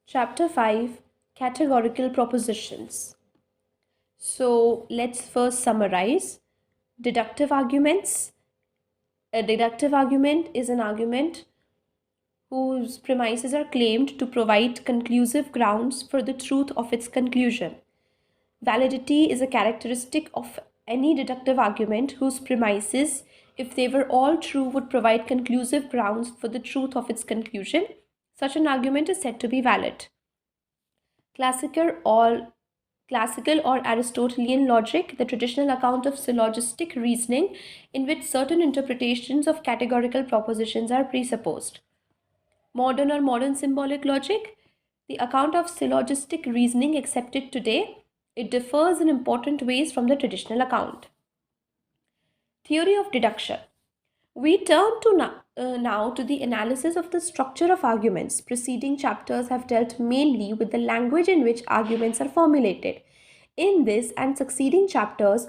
Chapter 5, Categorical Propositions. So let's first summarize. Deductive arguments. A deductive argument is an argument whose premises are claimed to provide conclusive grounds for the truth of its conclusion. Validity is a characteristic of any deductive argument whose premises, if they were all true, would provide conclusive grounds for the truth of its conclusion. Such an argument is said to be valid. Classical or Aristotelian logic, the traditional account of syllogistic reasoning in which certain interpretations of categorical propositions are presupposed. Modern or modern symbolic logic, the account of syllogistic reasoning accepted today, it differs in important ways from the traditional account. Theory of deduction. We turn now to the analysis of the structure of arguments. Preceding chapters have dealt mainly with the language in which arguments are formulated. In this and succeeding chapters,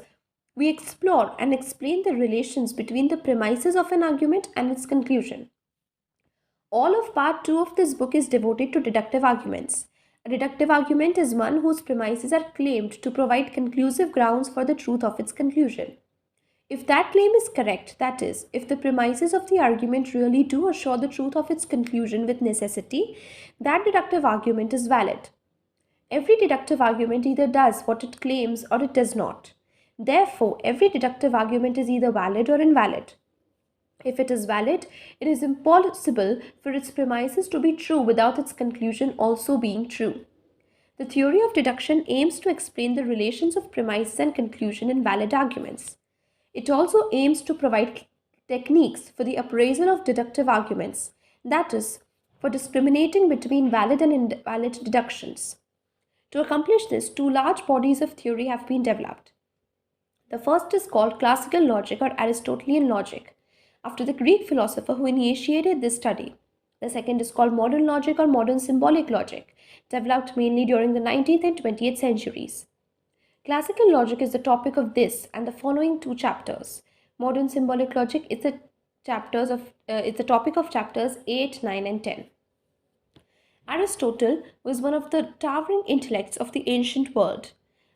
we explore and explain the relations between the premises of an argument and its conclusion. All of part 2 of this book is devoted to deductive arguments. A deductive argument is one whose premises are claimed to provide conclusive grounds for the truth of its conclusion. If that claim is correct, that is, if the premises of the argument really do assure the truth of its conclusion with necessity, that deductive argument is valid. Every deductive argument either does what it claims or it does not. Therefore, every deductive argument is either valid or invalid. If it is valid, it is impossible for its premises to be true without its conclusion also being true. The theory of deduction aims to explain the relations of premises and conclusion in valid arguments. It also aims to provide techniques for the appraisal of deductive arguments, that is, for discriminating between valid and invalid deductions. To accomplish this, two large bodies of theory have been developed. The first is called classical logic or Aristotelian logic, after the Greek philosopher who initiated this study. The second is called modern logic or modern symbolic logic, developed mainly during the 19th and 20th centuries. Classical logic is the topic of this and the following two chapters. Modern symbolic logic is the topic of chapters 8, 9 and 10. Aristotle was one of the towering intellects of the ancient world.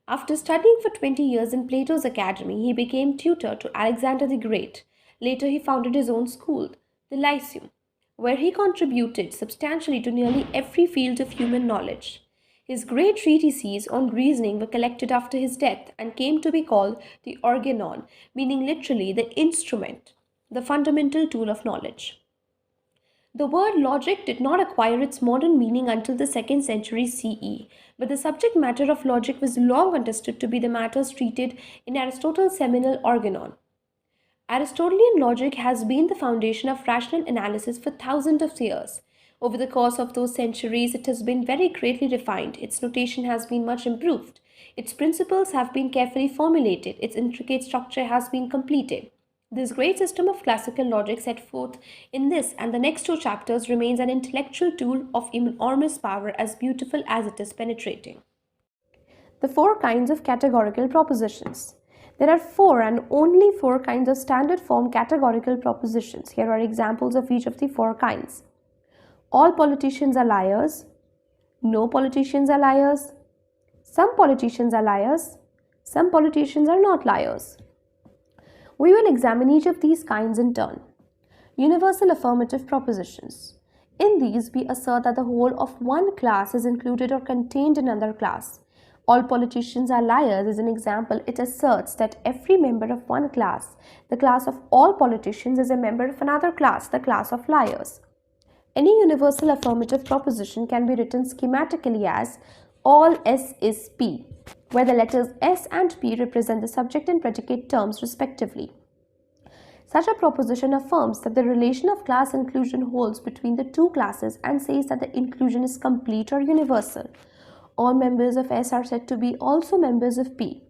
After studying for 20 years in Plato's academy, he became tutor to Alexander the Great. Later he founded his own school, the Lyceum, where he contributed substantially to nearly every field of human knowledge. His great treatises on reasoning were collected after his death and came to be called the organon, meaning literally the instrument, the fundamental tool of knowledge. The word logic did not acquire its modern meaning until the 2nd century CE, but the subject matter of logic was long understood to be the matters treated in Aristotle's seminal organon. Aristotelian logic has been the foundation of rational analysis for thousands of years. Over the course of those centuries, it has been very greatly refined. Its notation has been much improved. Its principles have been carefully formulated. Its intricate structure has been completed. This great system of classical logic set forth in this and the next two chapters remains an intellectual tool of enormous power, as beautiful as it is penetrating. The four kinds of categorical propositions. There are four and only four kinds of standard form categorical propositions. Here are examples of each of the four kinds. All politicians are liars. No politicians are liars. Some politicians are liars. Some politicians are not liars. We will examine each of these kinds in turn. Universal affirmative propositions. In these, we assert that the whole of one class is included or contained in another class. All politicians are liars is an example. It asserts that every member of one class, the class of all politicians, is a member of another class, the class of liars. Any universal affirmative proposition can be written schematically as all S is P, where the letters S and P represent the subject and predicate terms respectively. Such a proposition affirms that the relation of class inclusion holds between the two classes and says that the inclusion is complete or universal. All members of S are said to be also members of P.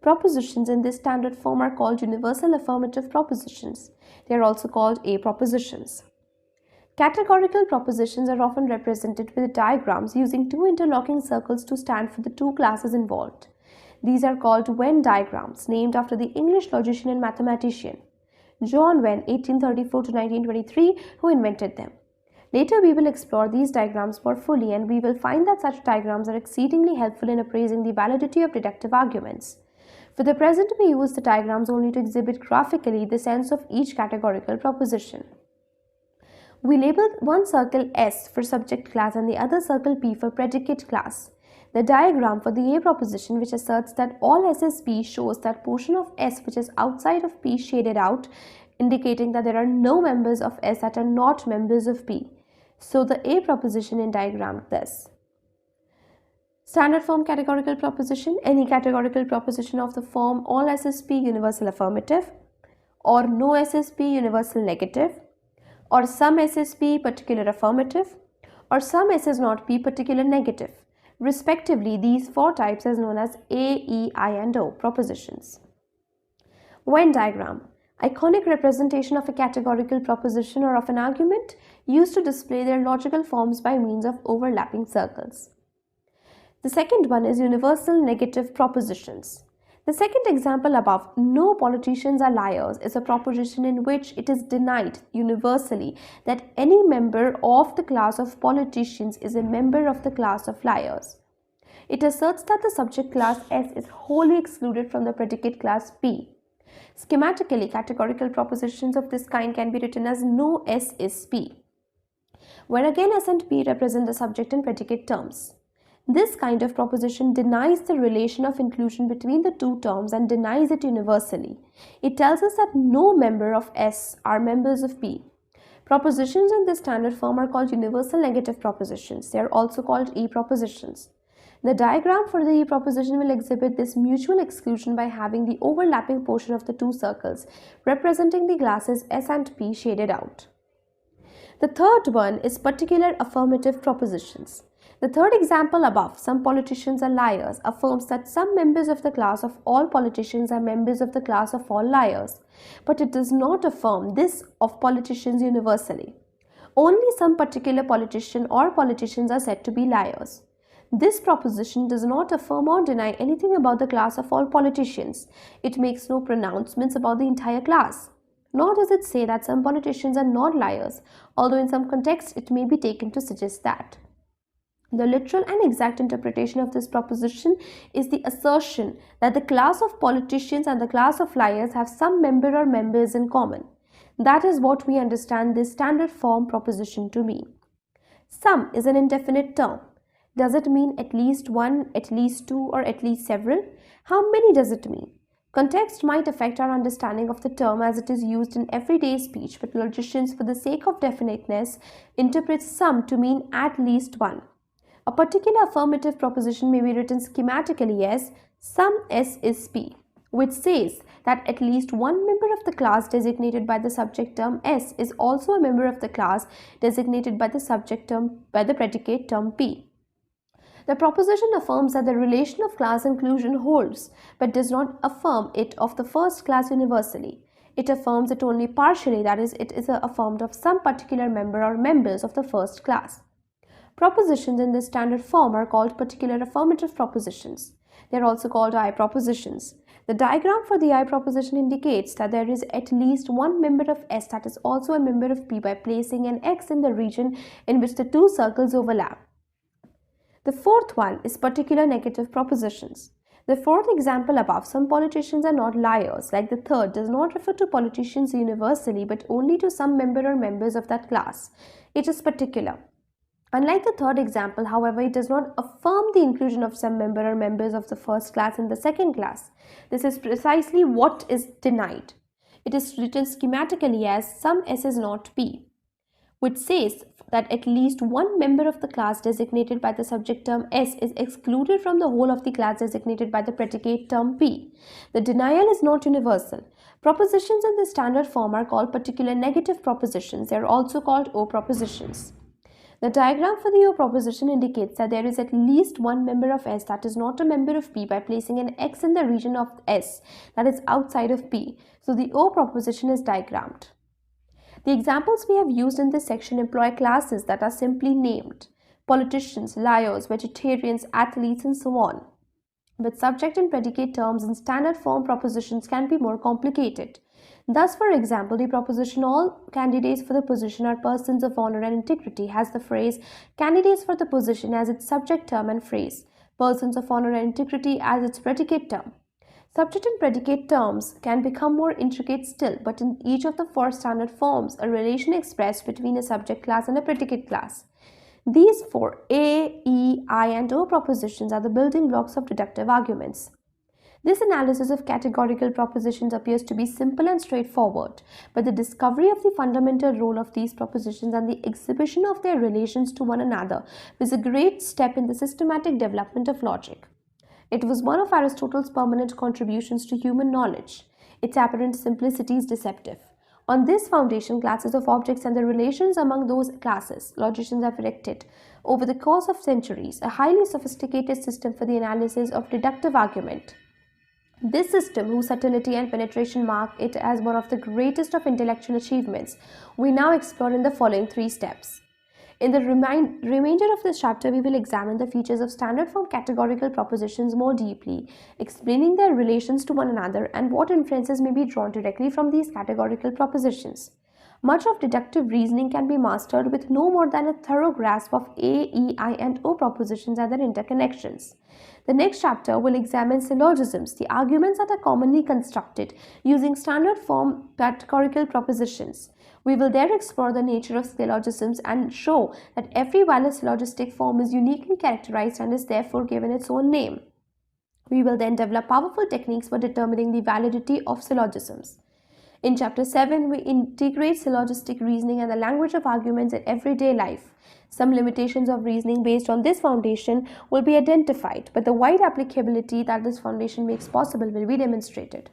Propositions in this standard form are called universal affirmative propositions. They are also called A propositions. Categorical propositions are often represented with diagrams using two interlocking circles to stand for the two classes involved. These are called Venn diagrams, named after the English logician and mathematician John Venn, 1834 to 1923, who invented them. Later, we will explore these diagrams more fully, and we will find that such diagrams are exceedingly helpful in appraising the validity of deductive arguments. For the present, we use the diagrams only to exhibit graphically the sense of each categorical proposition. We label one circle S for subject class and the other circle P for predicate class. The diagram for the A proposition, which asserts that all S is P, shows that portion of S which is outside of P shaded out, indicating that there are no members of S that are not members of P. So the A proposition in diagram this. Standard form categorical proposition: any categorical proposition of the form all S is P universal affirmative, or no S is P universal negative, or some S is P particular affirmative, or some S is not P particular negative. Respectively, these four types are known as A, E, I, and O propositions. Venn diagram: iconic representation of a categorical proposition or of an argument used to display their logical forms by means of overlapping circles. The second one is universal negative propositions. The second example above, no politicians are liars, is a proposition in which it is denied universally that any member of the class of politicians is a member of the class of liars. It asserts that the subject class S is wholly excluded from the predicate class P. Schematically, categorical propositions of this kind can be written as no S is P, where again S and P represent the subject and predicate terms. This kind of proposition denies the relation of inclusion between the two terms and denies it universally. It tells us that no member of S are members of P. Propositions in this standard form are called universal negative propositions. They are also called E propositions. The diagram for the E proposition will exhibit this mutual exclusion by having the overlapping portion of the two circles representing the classes S and P shaded out. The third one is particular affirmative propositions. The third example above, some politicians are liars, affirms that some members of the class of all politicians are members of the class of all liars, but it does not affirm this of politicians universally. Only some particular politician or politicians are said to be liars. This proposition does not affirm or deny anything about the class of all politicians. It makes no pronouncements about the entire class. Nor does it say that some politicians are not liars, although in some contexts it may be taken to suggest that. The literal and exact interpretation of this proposition is the assertion that the class of politicians and the class of liars have some member or members in common. That is what we understand this standard form proposition to mean. Some is an indefinite term. Does it mean at least one, at least two, or at least several? How many does it mean? Context might affect our understanding of the term as it is used in everyday speech, but logicians, for the sake of definiteness, interpret some to mean at least one. A particular affirmative proposition may be written schematically as some S is P, which says that at least one member of the class designated by the subject term S is also a member of the class designated by the subject term by the predicate term P. The proposition affirms that the relation of class inclusion holds, but does not affirm it of the first class universally. It affirms it only partially, that is, it is affirmed of some particular member or members of the first class. Propositions in this standard form are called particular affirmative propositions. They are also called I propositions. The diagram for the I proposition indicates that there is at least one member of S that is also a member of P by placing an X in the region in which the two circles overlap. The fourth one is particular negative propositions. The fourth example above, some politicians are not liars, like the third, does not refer to politicians universally but only to some member or members of that class. It is particular. Unlike the third example, however, it does not affirm the inclusion of some member or members of the first class in the second class. This is precisely what is denied. It is written schematically as some S is not P, which says that at least one member of the class designated by the subject term S is excluded from the whole of the class designated by the predicate term P. The denial is not universal. Propositions in the standard form are called particular negative propositions. They are also called O propositions. The diagram for the O proposition indicates that there is at least one member of S that is not a member of P by placing an X in the region of S that is outside of P. So the O proposition is diagrammed. The examples we have used in this section employ classes that are simply named: politicians, liars, vegetarians, athletes, and so on. But subject and predicate terms in standard form propositions can be more complicated. Thus, for example, the proposition all candidates for the position are persons of honor and integrity has the phrase candidates for the position as its subject term and phrase persons of honor and integrity as its predicate term. Subject and predicate terms can become more intricate still, but in each of the four standard forms, a relation expressed between a subject class and a predicate class. These four A, E, I, and O propositions are the building blocks of deductive arguments. This analysis of categorical propositions appears to be simple and straightforward, but the discovery of the fundamental role of these propositions and the exhibition of their relations to one another was a great step in the systematic development of logic. It was one of Aristotle's permanent contributions to human knowledge. Its apparent simplicity is deceptive. On this foundation, classes of objects and the relations among those classes, logicians have erected, over the course of centuries, a highly sophisticated system for the analysis of deductive argument. This system, whose subtlety and penetration mark it as one of the greatest of intellectual achievements, we now explore in the following three steps. In the remainder of this chapter, we will examine the features of standard form categorical propositions more deeply, explaining their relations to one another and what inferences may be drawn directly from these categorical propositions. Much of deductive reasoning can be mastered with no more than a thorough grasp of A, E, I, and O propositions and their interconnections. The next chapter will examine syllogisms, the arguments that are commonly constructed using standard form categorical propositions. We will there explore the nature of syllogisms and show that every valid syllogistic form is uniquely characterized and is therefore given its own name. We will then develop powerful techniques for determining the validity of syllogisms. In Chapter 7, we integrate syllogistic reasoning and the language of arguments in everyday life. Some limitations of reasoning based on this foundation will be identified, but the wide applicability that this foundation makes possible will be demonstrated.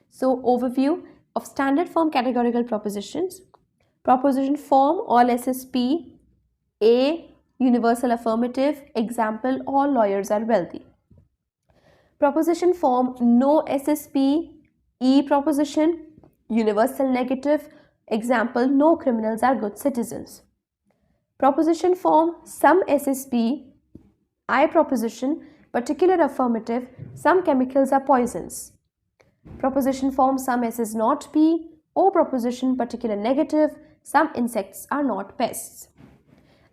So, overview of standard form categorical propositions. Proposition form, all SSP. A, universal affirmative. Example, all lawyers are wealthy. Proposition form, no SSP. E proposition, universal negative. Example, no criminals are good citizens. Proposition form, some SSP. I proposition, particular affirmative, some chemicals are poisons. Proposition form, some S is not P. O proposition, particular negative, some insects are not pests.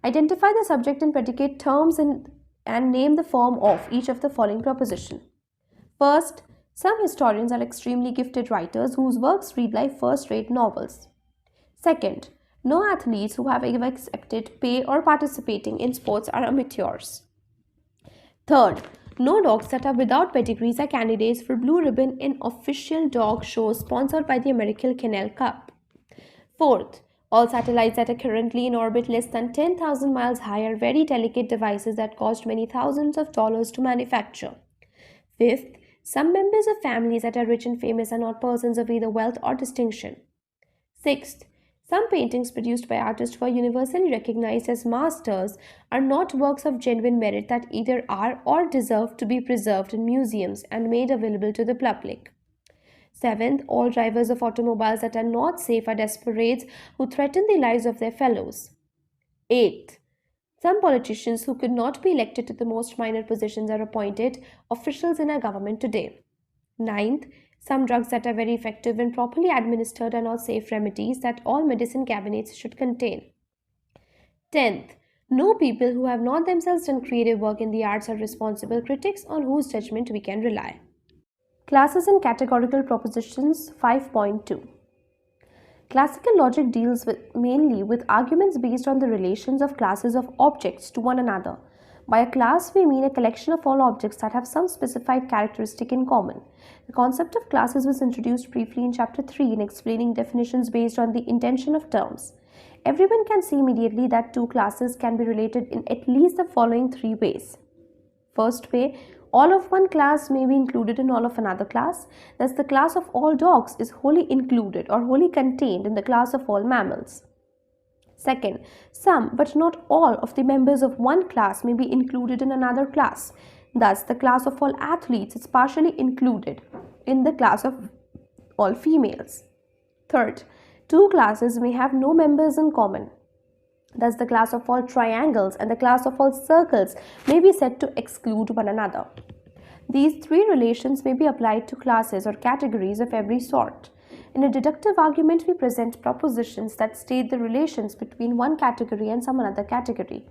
Identify the subject and predicate terms and name the form of each of the following proposition. First, some historians are extremely gifted writers whose works read like first-rate novels. Second, no athletes who have ever accepted pay or participating in sports are amateurs. Third, no dogs that are without pedigrees are candidates for blue ribbon in official dog shows sponsored by the American Kennel Club. Fourth, all satellites that are currently in orbit less than 10,000 miles high are very delicate devices that cost many thousands of dollars to manufacture. Fifth, some members of families that are rich and famous are not persons of either wealth or distinction. Sixth, some paintings produced by artists who are universally recognized as masters are not works of genuine merit that either are or deserve to be preserved in museums and made available to the public. Seventh, all drivers of automobiles that are not safe are desperates who threaten the lives of their fellows. Eighth, some politicians who could not be elected to the most minor positions are appointed officials in our government today. Ninth, some drugs that are very effective when properly administered are not safe remedies that all medicine cabinets should contain. 10th, no people who have not themselves done creative work in the arts are responsible critics on whose judgment we can rely. Classes and categorical propositions 5.2. Classical logic deals mainly with arguments based on the relations of classes of objects to one another. By a class, we mean a collection of all objects that have some specified characteristic in common. The concept of classes was introduced briefly in Chapter 3 in explaining definitions based on the intension of terms. Everyone can see immediately that two classes can be related in at least the following three ways. First way, all of one class may be included in all of another class. Thus, the class of all dogs is wholly included or wholly contained in the class of all mammals. Second, some but not all of the members of one class may be included in another class. Thus, the class of all athletes is partially included in the class of all females. Third, two classes may have no members in common. Thus, the class of all triangles and the class of all circles may be said to exclude one another. These three relations may be applied to classes or categories of every sort. In a deductive argument, we present propositions that state the relations between one category and some another category.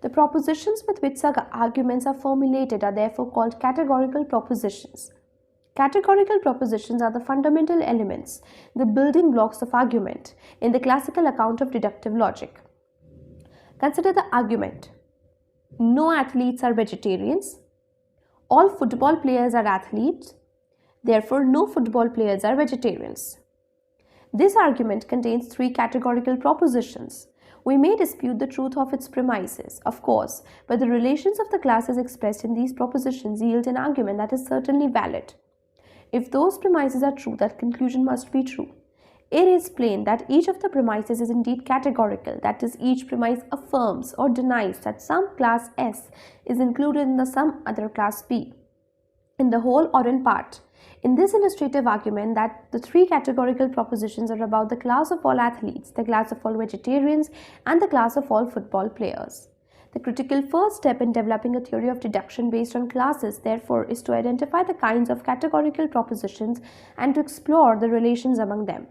The propositions with which such arguments are formulated are therefore called categorical propositions. Categorical propositions are the fundamental elements, the building blocks of argument in the classical account of deductive logic. Consider the argument. No athletes are vegetarians. All football players are athletes. Therefore, no football players are vegetarians. This argument contains three categorical propositions. We may dispute the truth of its premises, of course, but the relations of the classes expressed in these propositions yield an argument that is certainly valid. If those premises are true, that conclusion must be true. It is plain that each of the premises is indeed categorical, that is, each premise affirms or denies that some class S is included in the some other class B, in the whole or in part. In this illustrative argument that the three categorical propositions are about the class of all athletes, the class of all vegetarians, and the class of all football players. The critical first step in developing a theory of deduction based on classes, therefore, is to identify the kinds of categorical propositions and to explore the relations among them.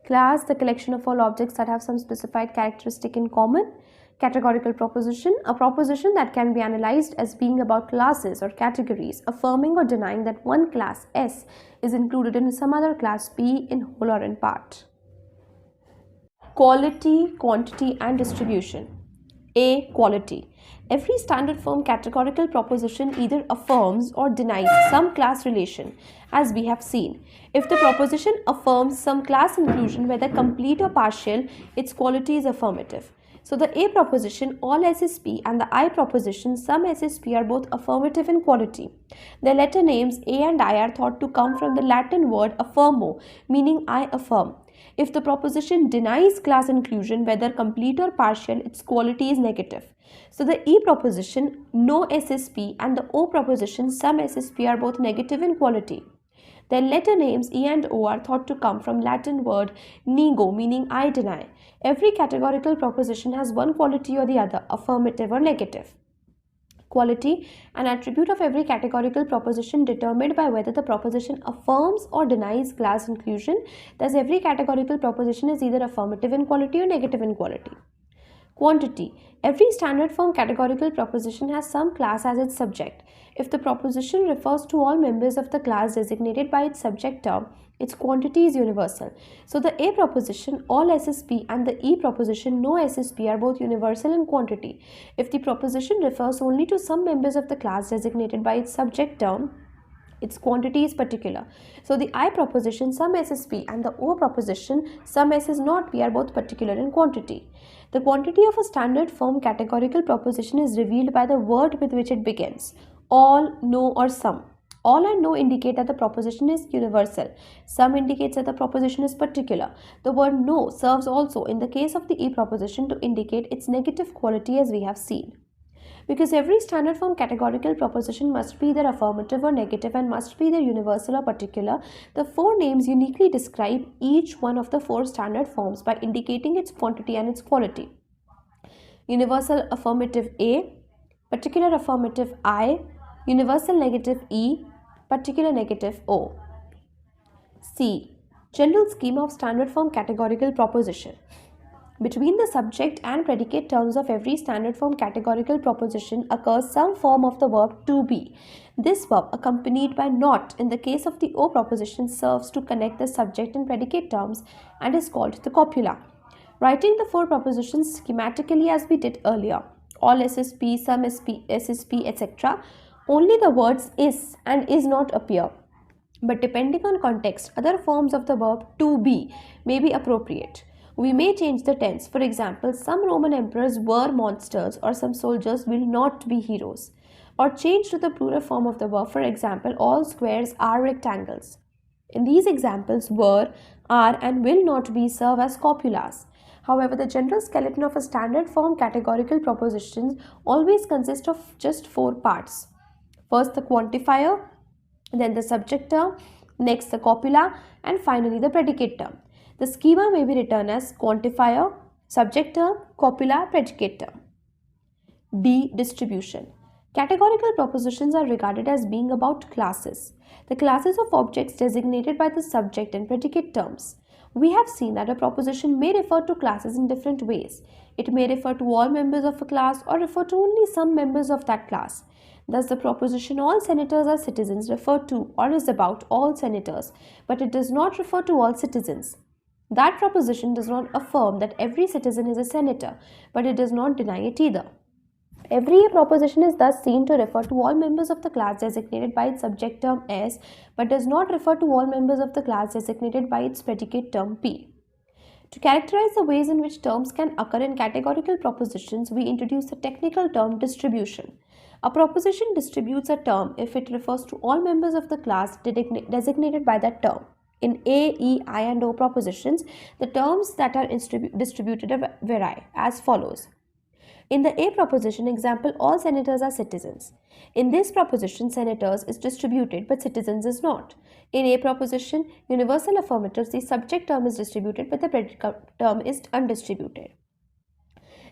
Class, the collection of all objects that have some specified characteristic in common. Categorical proposition, a proposition that can be analyzed as being about classes or categories, affirming or denying that one class S is included in some other class B in whole or in part. Quality, quantity, and distribution. A. Quality. Every standard form categorical proposition either affirms or denies some class relation, as we have seen. If the proposition affirms some class inclusion, whether complete or partial, its quality is affirmative. So the A proposition, all SSP, and the I proposition, some SSP, are both affirmative in quality. The letter names A and I are thought to come from the Latin word affirmo, meaning I affirm. If the proposition denies class inclusion, whether complete or partial, its quality is negative. So the E proposition, no SSP, and the O proposition, some SSP, are both negative in quality. Their letter names E and O are thought to come from Latin word nego, meaning I deny. Every categorical proposition has one quality or the other, affirmative or negative. Quality, an attribute of every categorical proposition determined by whether the proposition affirms or denies class inclusion. Thus, every categorical proposition is either affirmative in quality or negative in quality. Quantity. Every standard form categorical proposition has some class as its subject. If the proposition refers to all members of the class designated by its subject term, its quantity is universal. So the A proposition, all SSP, and the E proposition, no SSP, are both universal in quantity. If the proposition refers only to some members of the class designated by its subject term, its quantity is particular. So the I proposition, some SSP, and the O proposition, some SS not P, are both particular in quantity. The quantity of a standard form categorical proposition is revealed by the word with which it begins. All, no, or some. All and no indicate that the proposition is universal. Some indicates that the proposition is particular. The word no serves also in the case of the E proposition to indicate its negative quality, as we have seen. Because every standard form categorical proposition must be either affirmative or negative and must be either universal or particular, the four names uniquely describe each one of the four standard forms by indicating its quantity and its quality. Universal affirmative A, particular affirmative I, universal negative E, particular negative O. C. General schema of standard form categorical proposition. Between the subject and predicate terms of every standard form categorical proposition occurs some form of the verb to be. This verb, accompanied by not in the case of the O proposition, serves to connect the subject and predicate terms and is called the copula. Writing the four propositions schematically as we did earlier, all SSP, some SSP, etc., only the words is and is not appear. But depending on context, other forms of the verb to be may be appropriate. We may change the tense. For example, some Roman emperors were monsters, or some soldiers will not be heroes. Or change to the plural form of the verb. For example, all squares are rectangles. In these examples, were, are, and will not be serve as copulas. However, the general skeleton of a standard form categorical proposition always consists of just four parts. First, the quantifier, then the subject term, next the copula, and finally the predicate term. The schema may be written as quantifier, subject term, copula, predicate term. D. Distribution. Categorical propositions are regarded as being about classes, the classes of objects designated by the subject and predicate terms. We have seen that a proposition may refer to classes in different ways. It may refer to all members of a class or refer to only some members of that class. Thus, the proposition all senators are citizens refer to or is about all senators, but it does not refer to all citizens. That proposition does not affirm that every citizen is a senator, but it does not deny it either. Every proposition is thus seen to refer to all members of the class designated by its subject term S, but does not refer to all members of the class designated by its predicate term P. To characterize the ways in which terms can occur in categorical propositions, we introduce the technical term distribution. A proposition distributes a term if it refers to all members of the class designated by that term. In A, E, I, and O propositions, the terms that are distributed vary as follows. In the A proposition example, all senators are citizens. In this proposition, senators is distributed but citizens is not. In A proposition, universal affirmatives, the subject term is distributed but the predicate term is undistributed.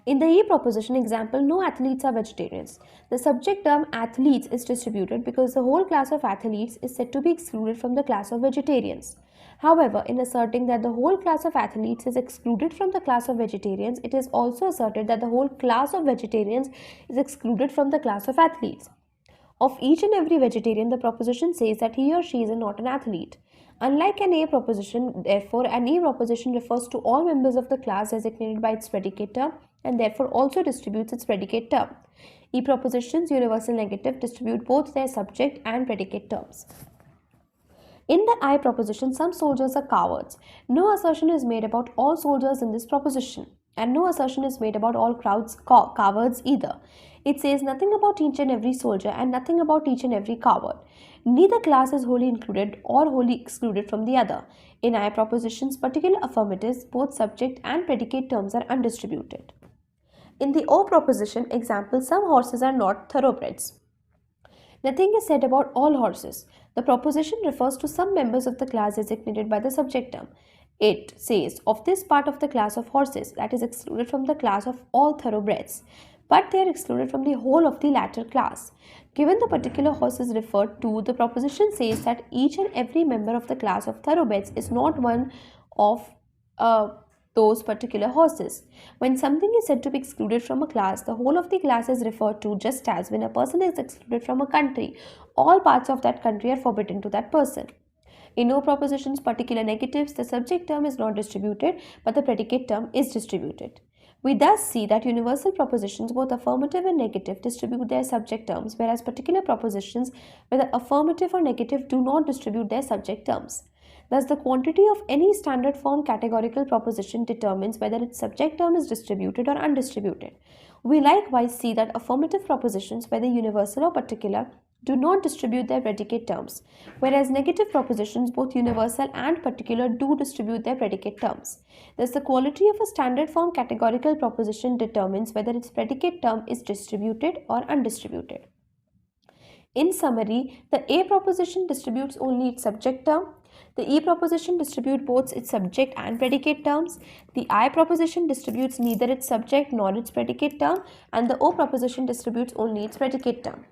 In the E proposition example, no athletes are vegetarians. The subject term athletes is distributed because the whole class of athletes is said to be excluded from the class of vegetarians. However, in asserting that the whole class of athletes is excluded from the class of vegetarians, it is also asserted that the whole class of vegetarians is excluded from the class of athletes. Of each and every vegetarian, the proposition says that he or she is not an athlete. Unlike an A proposition, therefore, an E proposition refers to all members of the class designated by its predicate term and therefore also distributes its predicate term. E propositions, universal negative, distribute both their subject and predicate terms. In the I proposition, some soldiers are cowards. No assertion is made about all soldiers in this proposition, and no assertion is made about all cowards either. It says nothing about each and every soldier and nothing about each and every coward. Neither class is wholly included or wholly excluded from the other. In I propositions, particular affirmatives, both subject and predicate terms are undistributed. In the O proposition example, some horses are not thoroughbreds. Nothing is said about all horses. The proposition refers to some members of the class designated by the subject term. It says of this part of the class of horses that is excluded from the class of all thoroughbreds, but they are excluded from the whole of the latter class. Given the particular horses referred to, the proposition says that each and every member of the class of thoroughbreds is not one of those particular horses. When something is said to be excluded from a class, the whole of the class is referred to, just as when a person is excluded from a country, all parts of that country are forbidden to that person. In no propositions, particular negatives, the subject term is not distributed, but the predicate term is distributed. We thus see that universal propositions, both affirmative and negative, distribute their subject terms, whereas particular propositions, whether affirmative or negative, do not distribute their subject terms. Thus, the quantity of any standard form categorical proposition determines whether its subject term is distributed or undistributed. We likewise see that affirmative propositions, whether universal or particular, do not distribute their predicate terms, whereas negative propositions, both universal and particular, do distribute their predicate terms. Thus, the quality of a standard form categorical proposition determines whether its predicate term is distributed or undistributed. In summary, the A proposition distributes only its subject term. The E proposition distributes both its subject and predicate terms. The I proposition distributes neither its subject nor its predicate term, and the O proposition distributes only its predicate term.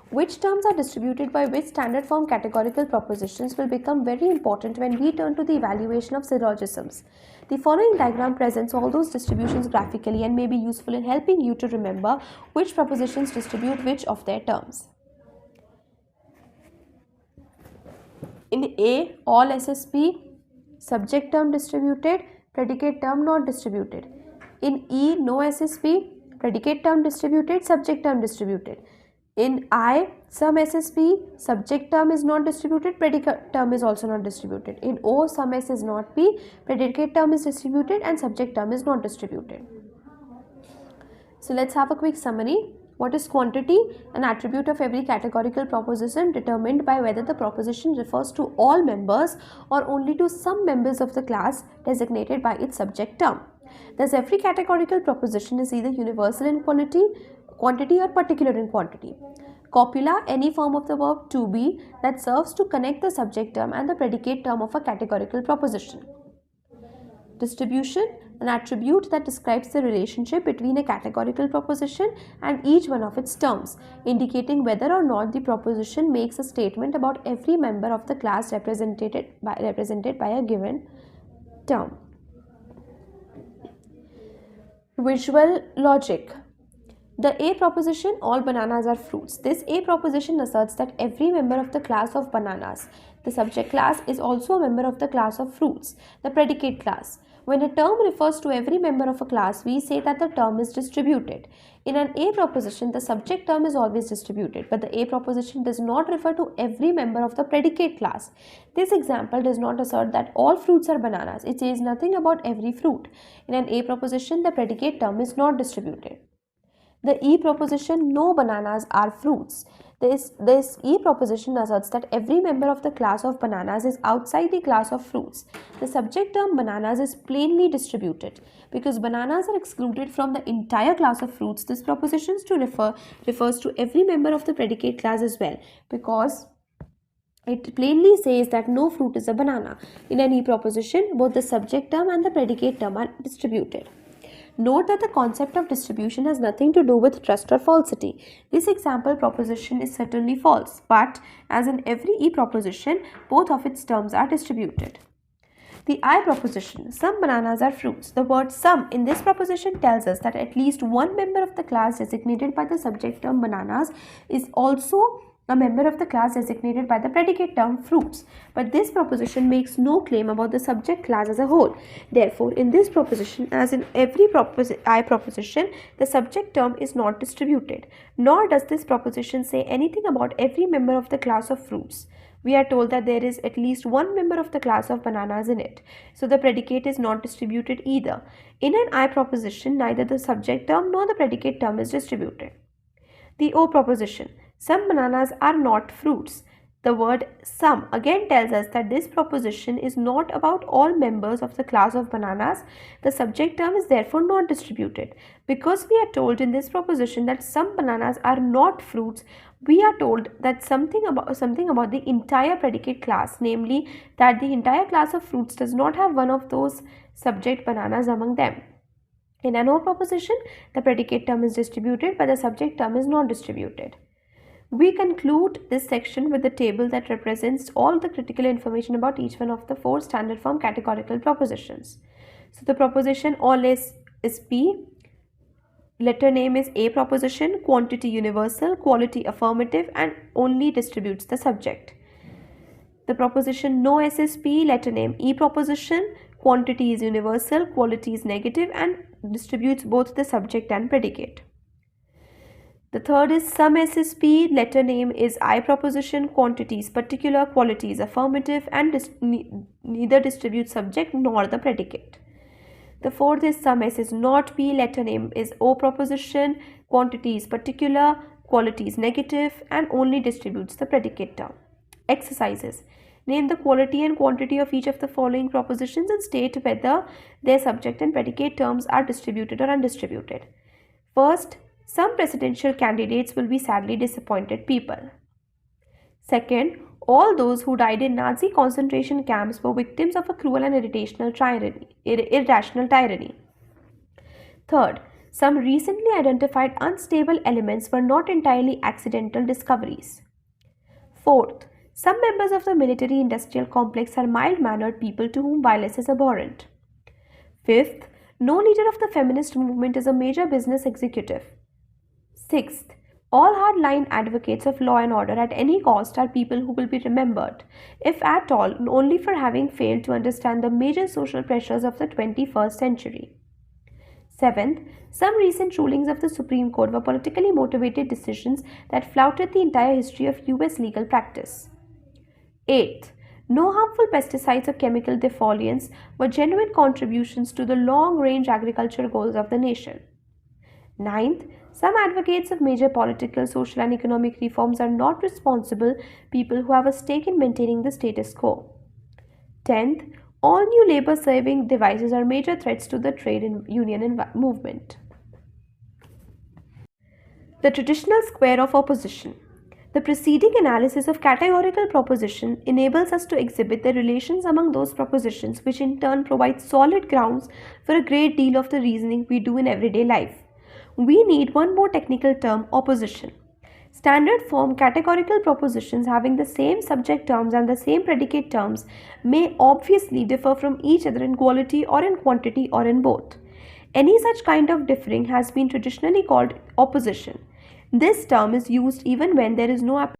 Which terms are distributed by which standard form categorical propositions will become very important when we turn to the evaluation of syllogisms. The following diagram presents all those distributions graphically and may be useful in helping you to remember which propositions distribute which of their terms. In A, all SSP, subject term distributed, predicate term not distributed. In E, no SSP, predicate term distributed, subject term distributed. In I, some SSP, subject term is not distributed, predicate term is also not distributed. In O, some S is not P, predicate term is distributed and subject term is not distributed. So let's have a quick summary. What is quantity? An attribute of every categorical proposition determined by whether the proposition refers to all members or only to some members of the class designated by its subject term. Thus, every categorical proposition is either universal in quantity or particular in quantity. Copula, any form of the verb to be that serves to connect the subject term and the predicate term of a categorical proposition. Distribution, an attribute that describes the relationship between a categorical proposition and each one of its terms, indicating whether or not the proposition makes a statement about every member of the class represented by a given term. Visual logic. The A proposition, all bananas are fruits. This A proposition asserts that every member of the class of bananas, the subject class, is also a member of the class of fruits, the predicate class. When a term refers to every member of a class, we say that the term is distributed. In an A proposition, the subject term is always distributed, but the A proposition does not refer to every member of the predicate class. This example does not assert that all fruits are bananas. It says nothing about every fruit. In an A proposition, the predicate term is not distributed. The E proposition, no bananas are fruits. This E proposition asserts that every member of the class of bananas is outside the class of fruits. The subject term bananas is plainly distributed. Because bananas are excluded from the entire class of fruits, this proposition refers to every member of the predicate class as well, because it plainly says that no fruit is a banana. In an E proposition, both the subject term and the predicate term are distributed. Note that the concept of distribution has nothing to do with trust or falsity. This example proposition is certainly false, but as in every E proposition, both of its terms are distributed. The I proposition, some bananas are fruits. The word some in this proposition tells us that at least one member of the class designated by the subject term bananas is also a member of the class designated by the predicate term fruits, but this proposition makes no claim about the subject class as a whole. Therefore, in this proposition, as in every I proposition, the subject term is not distributed, nor does this proposition say anything about every member of the class of fruits. We are told that there is at least one member of the class of bananas in it, so the predicate is not distributed either. In an I proposition, neither the subject term nor the predicate term is distributed. The O proposition, some bananas are not fruits. The word some again tells us that this proposition is not about all members of the class of bananas. The subject term is therefore not distributed. Because we are told in this proposition that some bananas are not fruits, we are told that something about the entire predicate class, namely that the entire class of fruits does not have one of those subject bananas among them. In an O proposition, the predicate term is distributed, but the subject term is not distributed. We conclude this section with the table that represents all the critical information about each one of the four standard form categorical propositions. So the proposition all is P, letter name is A proposition, quantity universal, quality affirmative, and only distributes the subject. The proposition no S is P, letter name E proposition, quantity is universal, quality is negative, and distributes both the subject and predicate. The third is some S is P, letter name is I proposition, quantity is particular, quality is affirmative, and neither distributes subject nor the predicate. The fourth is some S is not P, letter name is O proposition, quantity is particular, quality is negative, and only distributes the predicate term. Exercises. Name the quality and quantity of each of the following propositions and state whether their subject and predicate terms are distributed or undistributed. First, some presidential candidates will be sadly disappointed people. Second, all those who died in Nazi concentration camps were victims of a cruel and irrational tyranny. Third, some recently identified unstable elements were not entirely accidental discoveries. Fourth, some members of the military-industrial complex are mild-mannered people to whom violence is abhorrent. Fifth, no leader of the feminist movement is a major business executive. Sixth, all hard-line advocates of law and order at any cost are people who will be remembered, if at all, only for having failed to understand the major social pressures of the 21st century. Seventh, some recent rulings of the Supreme Court were politically motivated decisions that flouted the entire history of US legal practice. Eighth, no harmful pesticides or chemical defoliants were genuine contributions to the long-range agricultural goals of the nation. Ninth, some advocates of major political, social, and economic reforms are not responsible people who have a stake in maintaining the status quo. 10th, all new labor-saving devices are major threats to the trade union movement. The traditional square of opposition. The preceding analysis of categorical proposition enables us to exhibit the relations among those propositions, which in turn provide solid grounds for a great deal of the reasoning we do in everyday life. We need one more technical term, opposition. Standard form categorical propositions having the same subject terms and the same predicate terms may obviously differ from each other in quality or in quantity or in both. Any such kind of differing has been traditionally called opposition. This term is used even when there is no